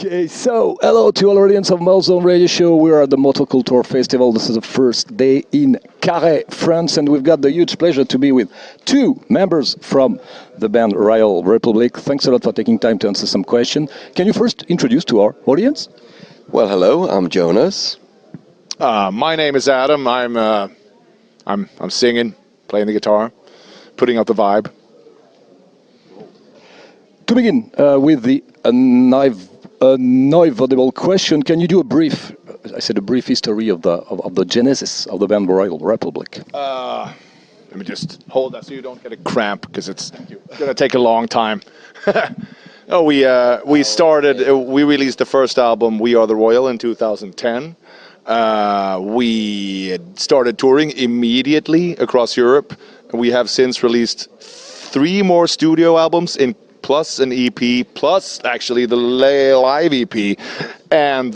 Okay, so hello to all audience of Métal Zone Radio Show. We are at the MOTOCULTOR Festival. This is the first day in CARHAIX, France, and we've got the huge pleasure to be with two members from the band Royal Republic. Thanks a lot for taking time to answer some questions. Can you first introduce to our audience? Well, hello, I'm Jonas. My name is Adam. I'm singing, playing the guitar, putting out the vibe. To begin with the unavoidable question, can you do a brief history of the genesis of the band Royal Republic? Let me just hold that so you don't get a cramp, because it's going to take a long time. We released the first album, We Are the Royal, in 2010. We started touring immediately across Europe. We have since released 3 more studio albums plus an EP, plus actually the live EP, and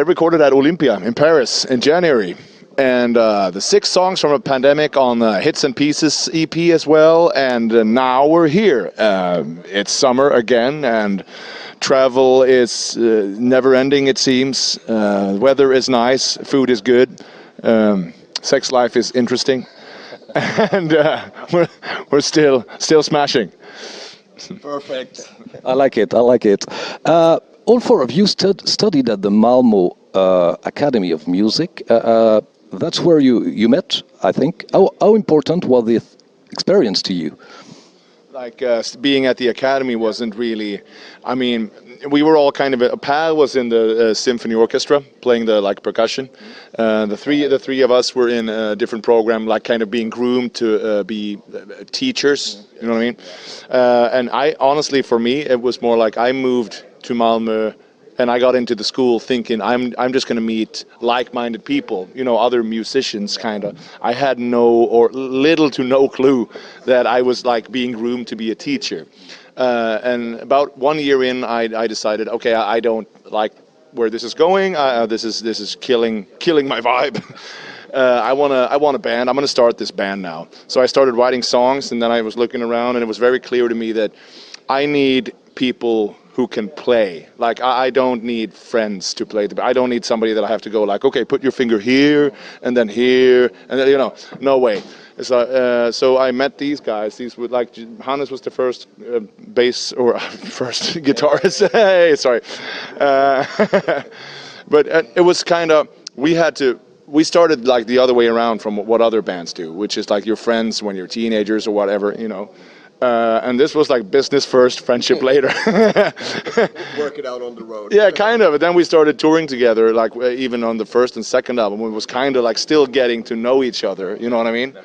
recorded at Olympia in Paris in January. And the 6 songs from a Pandemic on the Hits and Pieces EP as well. And now we're here. It's summer again, and travel is never ending, it seems. Weather is nice, food is good, sex life is interesting. And we're still smashing. Perfect. I like it. All 4 of you studied at the Malmo Academy of Music. That's where you met, I think. How important was this experience to you? Like being at the academy wasn't really. I mean, we were all kind of. Pal was in the symphony orchestra playing the percussion. The three of us were in a different program, like kind of being groomed to be teachers. You know what I mean? And I honestly, for me, it was more like I moved to Malmö. And I got into the school thinking I'm just going to meet like-minded people, other musicians, kind of. I had little to no clue that I was like being groomed to be a teacher. And about 1 year in, I decided, okay, I don't like where this is going. This is killing my vibe. I want a band. I'm going to start this band now. So I started writing songs, and then I was looking around, and it was very clear to me that I need people who can play. Like, I don't need friends to play. I don't need somebody that I have to go like, okay, put your finger here, and then here, and then, no way. So I met these guys. These were like, Hannes was the first bass, or first guitarist. Hey, sorry. But it was kind of, we started like the other way around from what other bands do, which is like your friends when you're teenagers or whatever, and this was like business first, friendship later. Work it out on the road. Yeah, kind of. And then we started touring together, like even on the first and second album. It was kind of like still getting to know each other. You know what I mean?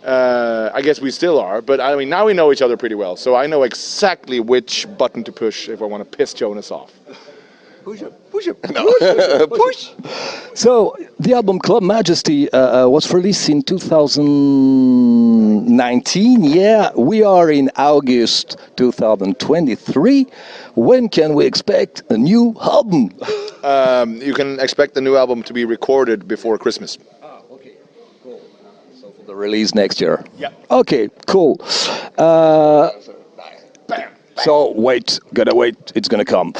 I guess we still are, but I mean now we know each other pretty well. So I know exactly which button to push if I want to piss Jonas off. Push it. No. Push. So the album Club Majesty was released in 2019. Yeah, we are in August 2023. When can we expect a new album? You can expect the new album to be recorded before Christmas. Okay, cool. So for the release next year. Yeah. Okay, cool. So gotta wait. It's gonna come.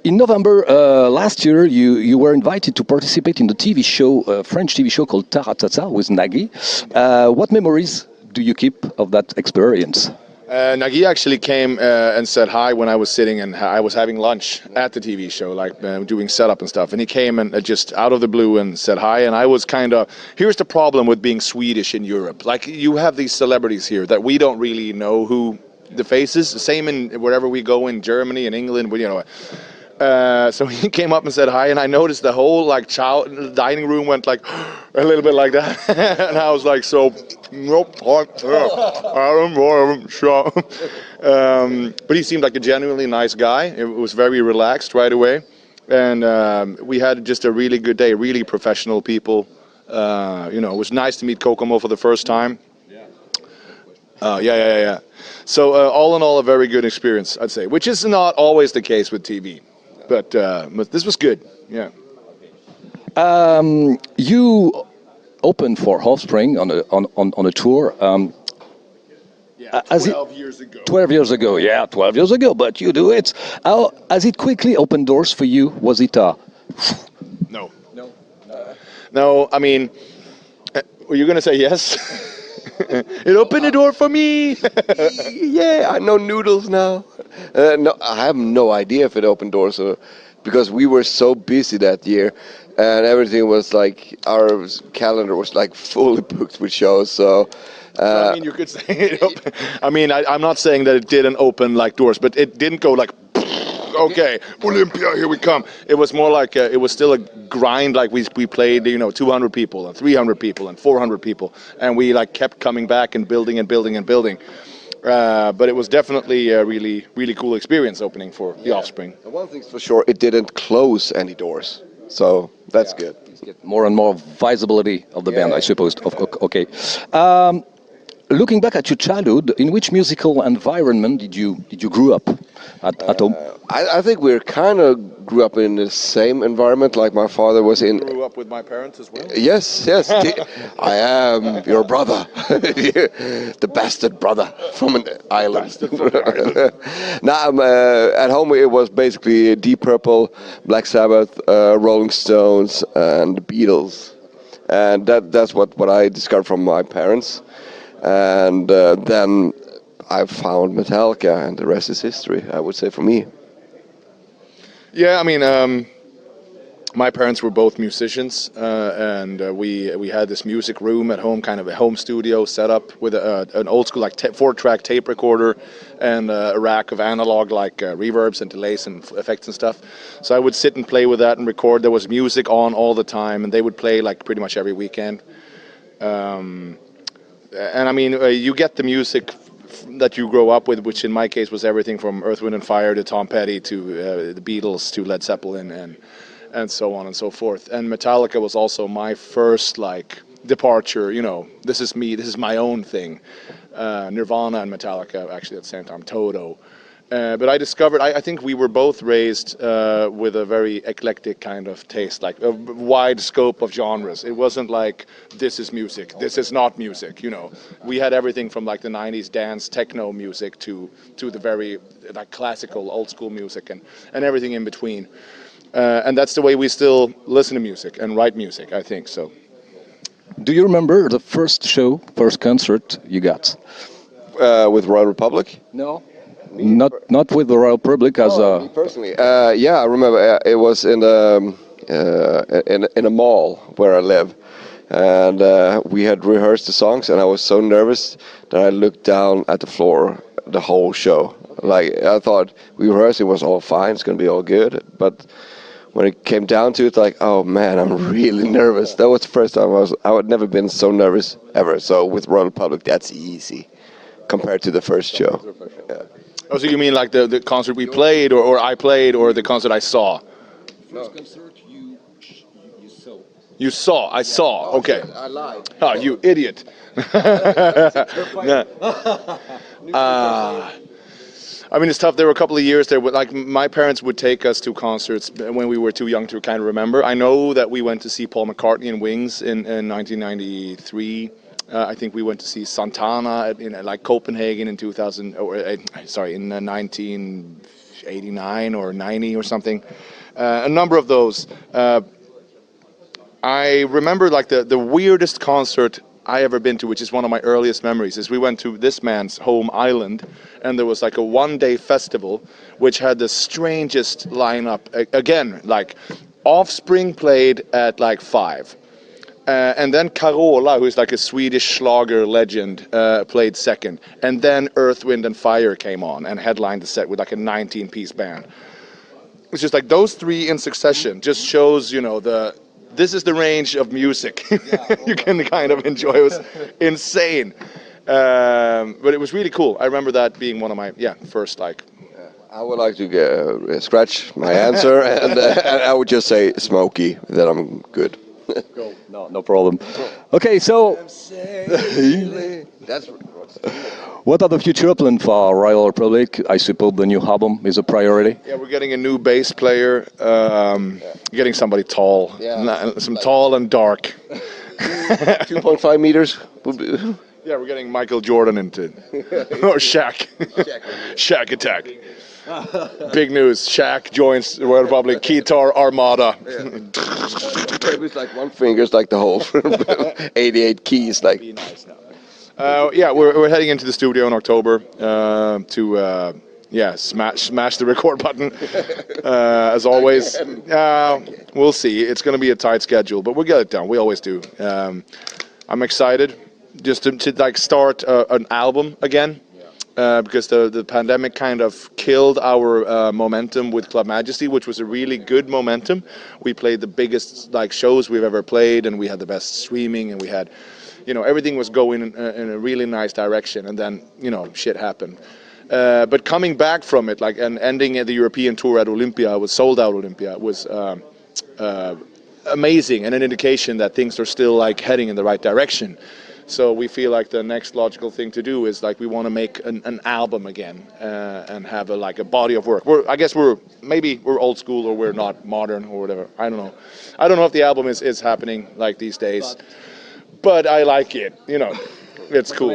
In November last year, you were invited to participate in the TV show, French TV show called Taratata with Nagui. What memories do you keep of that experience? Nagui actually came and said hi when I was sitting and I was having lunch at the TV show, like doing setup and stuff. And he came and just out of the blue and said hi. And I was kind of, here's the problem with being Swedish in Europe. Like, you have these celebrities here that we don't really know who the faces. Same in wherever we go in Germany and England, so he came up and said hi, and I noticed the whole dining room went like a little bit like that, and I was like, but he seemed like a genuinely nice guy. It was very relaxed right away, and we had just a really good day. Really professional people. It was nice to meet Kokomo for the first time. Yeah. So all in all, a very good experience, I'd say, which is not always the case with TV. But this was good, yeah. You opened for Offspring on a tour. Yeah, As 12 years ago. 12 years ago, yeah, 12 years ago, but you do it. How, has it quickly opened doors for you? Was it No. No, I mean, were you going to say yes? It opened the door for me. Yeah, I know noodles now. No, I have no idea if it opened doors because we were so busy that year, and everything was like our calendar was like fully booked with shows. So. I mean, you could say it opened. I mean, I'm not saying that it didn't open like doors, but it didn't go like. Okay, Olympia, here we come. It was more like it was still a grind. Like we played, 200 people and 300 people and 400 people, and we like kept coming back and building and building and building. But it was definitely a really, really cool experience opening for The Offspring. And one thing's for sure, it didn't close any doors, so that's good. get more and more visibility of the band, I suppose. Okay. Looking back at your childhood, in which musical environment did you grow up at home? I think we kind of grew up in the same environment. Like my father was in. Grew up with my parents as well. Yes. I am your brother, the bastard brother from an island. Now, at home it was basically Deep Purple, Black Sabbath, Rolling Stones, and the Beatles, and that's what I discovered from my parents. And then I found Metallica, and the rest is history, I would say, for me. Yeah, I mean, my parents were both musicians, and we had this music room at home, kind of a home studio set up with an old school like 4-track tape recorder and a rack of analog like reverbs and delays and effects and stuff. So I would sit and play with that and record. There was music on all the time, and they would play like pretty much every weekend. And I mean, you get the music that you grow up with, which in my case was everything from Earth, Wind and Fire to Tom Petty to the Beatles to Led Zeppelin and so on and so forth. And Metallica was also my first like departure. This is me. This is my own thing. Nirvana and Metallica actually at the same time. Toto. But I discovered, I think we were both raised with a very eclectic kind of taste, like a wide scope of genres. It wasn't like, this is music, this is not music, We had everything from like the 90s dance, techno music to the very like classical, old school music and everything in between. And that's the way we still listen to music and write music, I think, so. Do you remember the first concert you got? With Royal Republic? No. Not with the Royal Public as me personally. Yeah, I remember it was in a mall where I live, and we had rehearsed the songs, and I was so nervous that I looked down at the floor the whole show. Like I thought we rehearsed, it was all fine, it's gonna be all good, but when it came down to it, like, oh man, I'm really nervous. That was the first time I had never been so nervous ever. So with Royal Public, that's easy compared to the first show. Yeah. Oh, so you mean like the concert we played, or I played, or the concert I saw? First concert you saw. You saw, I saw, okay. I lied. Oh, you idiot. I mean, it's tough. There were a couple of years there, like my parents would take us to concerts when we were too young to kind of remember. I know that we went to see Paul McCartney and Wings in 1993. I think we went to see Santana in like Copenhagen in 2000, in 1989 or 90 or something. A number of those. I remember like the weirdest concert I ever been to, which is one of my earliest memories, is we went to this man's home island, and there was like a one-day festival which had the strangest lineup. Again, like Offspring played at like 5. And then Carola, who is like a Swedish Schlager legend, played second. And then Earth, Wind and Fire came on and headlined the set with like a 19-piece band. It's just like those three in succession just shows, this is the range of music you can kind of enjoy. It was insane. But it was really cool. I remember that being one of my, first like... I would like to scratch my answer, and I would just say Smokey, that I'm good. Go. No problem. Okay, so That's what are the future plans for Royal Republic? I suppose the new album is a priority. Yeah, we're getting a new bass player, getting somebody tall, some tall and dark. 2.5 meters would be... Yeah, we're getting Michael Jordan into or Shaq. Shaq attack. Big news. Shaq joins the World Republic Guitar Armada. It's like one finger's like the whole 88 keys. Like. Be nice now. Yeah, we're heading into the studio in October to smash the record button. As always, we'll see. It's going to be a tight schedule, but we'll get it done. We always do. I'm excited just to like start an album again. Because the pandemic kind of killed our momentum with Club Majesty, which was a really good momentum. We played the biggest like shows we've ever played, and we had the best streaming, and we had, everything was going in a really nice direction. And then, shit happened. But coming back from it, like, and ending the European tour at Olympia, was sold out Olympia, was amazing, and an indication that things are still like heading in the right direction. So we feel like the next logical thing to do is like we want to make an album again and have a body of work. I guess we're old school, or we're not modern, or whatever. I don't know. I don't know if the album is happening like these days, but I like it. It's cool.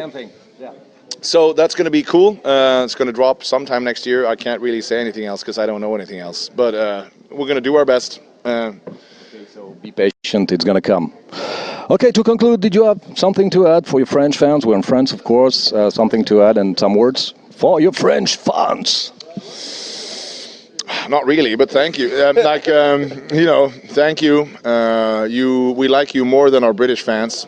Yeah. So that's going to be cool. It's going to drop sometime next year. I can't really say anything else because I don't know anything else. But we're going to do our best. So be patient. It's going to come. Okay, to conclude, did you have something to add for your French fans? We're in France, of course. Something to add and some words for your French fans? Not really, but thank you. Thank you. We like you more than our British fans.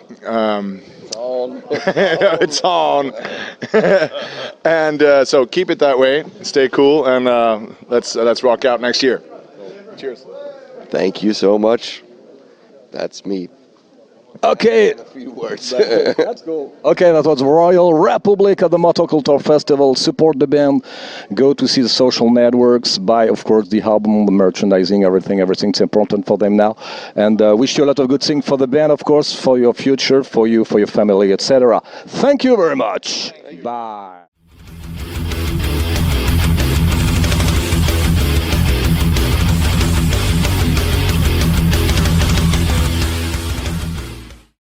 It's on. And so keep it that way. Stay cool, and let's rock out next year. Cheers. Thank you so much. That's me. Okay. A few words. That's cool. Okay, that was Royal Republic at the MOTOCULTOR Festival. Support the band. Go to see the social networks. Buy, of course, the album, the merchandising, everything's important for them now. And wish you a lot of good things for the band, of course, for your future, for you, for your family, etc. Thank you very much. Bye.